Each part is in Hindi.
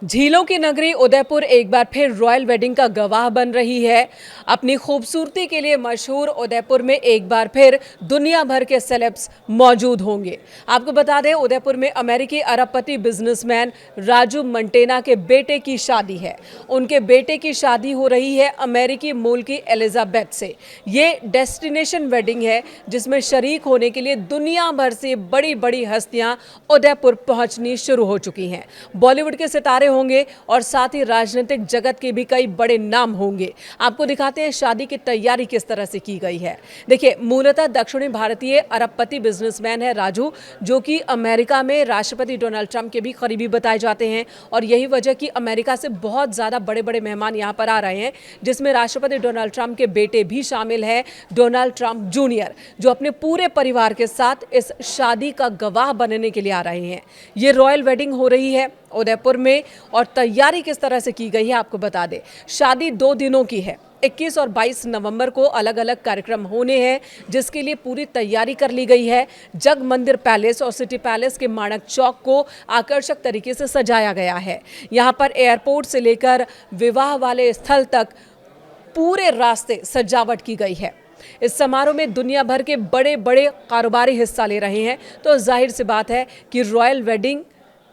झीलों की नगरी उदयपुर एक बार फिर रॉयल वेडिंग का गवाह बन रही है। अपनी खूबसूरती के लिए मशहूर उदयपुर में एक बार फिर दुनिया भर के सेलेब्स मौजूद होंगे। आपको बता दें, उदयपुर में अमेरिकी अरबपति बिजनेसमैन राजू मंटेना के बेटे की शादी है। उनके बेटे की शादी हो रही है अमेरिकी मूल की एलिजाबेथ से। ये डेस्टिनेशन वेडिंग है जिसमें शरीक होने के लिए दुनिया भर से बड़ी बड़ी हस्तियां उदयपुर पहुंचनी शुरू हो चुकी हैं। बॉलीवुड के सितारे होंगे और साथ ही राजनीतिक जगत के भी कई बड़े नाम होंगे। आपको दिखाते हैं शादी की तैयारी किस तरह से की गई है। देखिए, मूलतः दक्षिणी भारतीय अरबपति बिजनेसमैन है राजू, जो कि अमेरिका में राष्ट्रपति डोनाल्ड ट्रंप के भी करीबी बताए जाते हैं। और यही वजह कि अमेरिका से बहुत ज़्यादा बड़े बड़े मेहमान यहाँ पर आ रहे हैं, जिसमें राष्ट्रपति डोनाल्ड ट्रंप के बेटे भी शामिल है, डोनाल्ड ट्रंप जूनियर, जो अपने पूरे परिवार के साथ इस शादी का गवाह बनने के लिए आ रहे हैं। ये रॉयल वेडिंग हो रही है उदयपुर में और तैयारी किस तरह से की गई है आपको बता दें। शादी 2 दिनों की है। 21 और 22 नवंबर को अलग अलग कार्यक्रम होने हैं, जिसके लिए पूरी तैयारी कर ली गई है। जग मंदिर पैलेस और सिटी पैलेस के माणक चौक को आकर्षक तरीके से सजाया गया है। यहाँ पर एयरपोर्ट से लेकर विवाह वाले स्थल तक पूरे रास्ते सजावट की गई है। इस समारोह में दुनिया भर के बड़े बड़े कारोबारी हिस्सा ले रहे हैं, तो जाहिर सी बात है कि रॉयल वेडिंग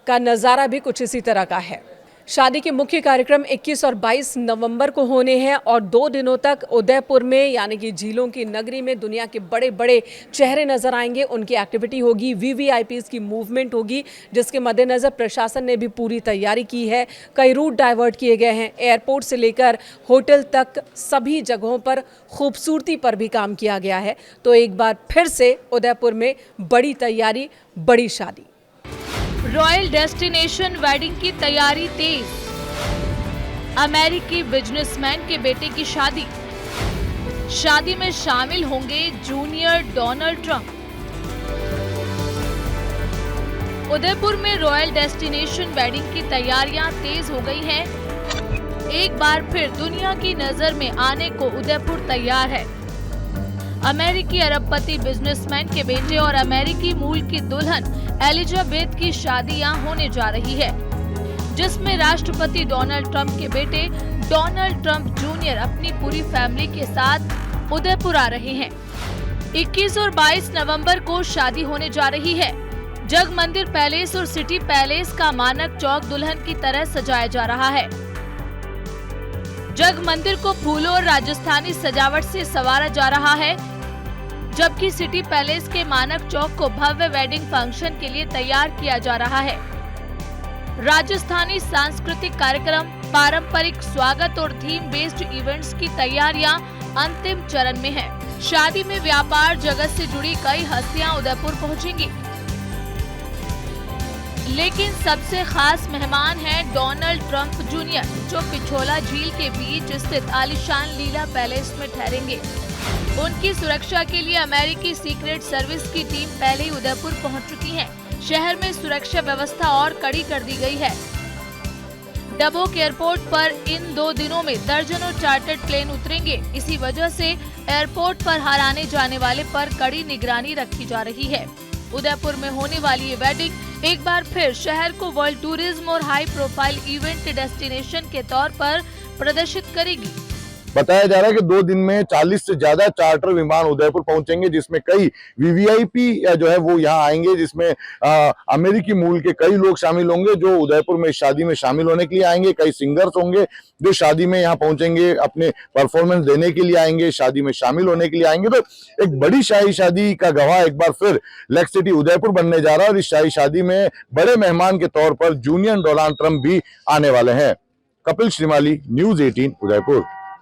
का नज़ारा भी कुछ इसी तरह का है। शादी के मुख्य कार्यक्रम 21 और 22 नवंबर को होने हैं और 2 दिनों तक उदयपुर में यानी कि झीलों की नगरी में दुनिया के बड़े बड़े चेहरे नजर आएंगे। उनकी एक्टिविटी होगी, वीवीआईपीज़ की मूवमेंट होगी, जिसके मद्देनज़र प्रशासन ने भी पूरी तैयारी की है। कई रूट डाइवर्ट किए गए हैं। एयरपोर्ट से लेकर होटल तक सभी जगहों पर खूबसूरती पर भी काम किया गया है। तो एक बार फिर से उदयपुर में बड़ी तैयारी, बड़ी शादी। रॉयल डेस्टिनेशन वेडिंग की तैयारी तेज। अमेरिकी बिजनेसमैन के बेटे की शादी। शादी में शामिल होंगे जूनियर डोनाल्ड ट्रंप। उदयपुर में रॉयल डेस्टिनेशन वेडिंग की तैयारियां तेज हो गई हैं। एक बार फिर दुनिया की नजर में आने को उदयपुर तैयार है। अमेरिकी अरबपति बिजनेसमैन के बेटे और अमेरिकी मूल की दुल्हन एलिजाबेथ की शादियां होने जा रही है, जिसमें राष्ट्रपति डोनाल्ड ट्रंप के बेटे डोनाल्ड ट्रंप जूनियर अपनी पूरी फैमिली के साथ उदयपुर आ रहे हैं। 21 और 22 नवंबर को शादी होने जा रही है। जग मंदिर पैलेस और सिटी पैलेस का मानक चौक दुल्हन की तरह सजाया जा रहा है। जग मंदिर को फूलों और राजस्थानी सजावट से संवारा जा रहा है, जबकि सिटी पैलेस के मानक चौक को भव्य वेडिंग फंक्शन के लिए तैयार किया जा रहा है। राजस्थानी सांस्कृतिक कार्यक्रम, पारंपरिक स्वागत और थीम बेस्ड इवेंट्स की तैयारियां अंतिम चरण में है। शादी में व्यापार जगत से जुड़ी कई हस्तियां उदयपुर पहुंचेंगी, लेकिन सबसे खास मेहमान है डोनाल्ड ट्रंप जूनियर, जो पिछोला झील के बीच स्थित आलीशान लीला पैलेस में ठहरेंगे। उनकी सुरक्षा के लिए अमेरिकी सीक्रेट सर्विस की टीम पहले ही उदयपुर पहुंच चुकी है। शहर में सुरक्षा व्यवस्था और कड़ी कर दी गई है। डबोक एयरपोर्ट पर इन 2 दिनों में दर्जनों चार्टर्ड प्लेन उतरेंगे। इसी वजह से एयरपोर्ट पर हर आने जाने वाले पर कड़ी निगरानी रखी जा रही है। उदयपुर में होने वाली ये वेडिंग एक बार फिर शहर को वर्ल्ड टूरिज्म और हाई प्रोफाइल इवेंट डेस्टिनेशन के तौर पर प्रदर्शित करेगी। बताया जा रहा है कि 2 दिन में 40 से ज्यादा चार्टर विमान उदयपुर पहुंचेंगे, जिसमें कई वीवीआईपी जो है वो यहाँ आएंगे, जिसमें अमेरिकी मूल के कई लोग शामिल होंगे जो उदयपुर में शादी में शामिल होने के लिए आएंगे। कई सिंगर्स होंगे जो शादी में यहाँ पहुंचेंगे, अपने परफॉर्मेंस देने के लिए आएंगे, शादी में शामिल होने के लिए आएंगे। तो एक बड़ी शाही शादी का गवाह एक बार फिर लेक सिटी उदयपुर बनने जा रहा है और इस शाही शादी में बड़े मेहमान के तौर पर जूनियर डोनाल्ड ट्रंप भी आने वाले हैं। कपिल श्रीमाली, न्यूज़ 18 उदयपुर।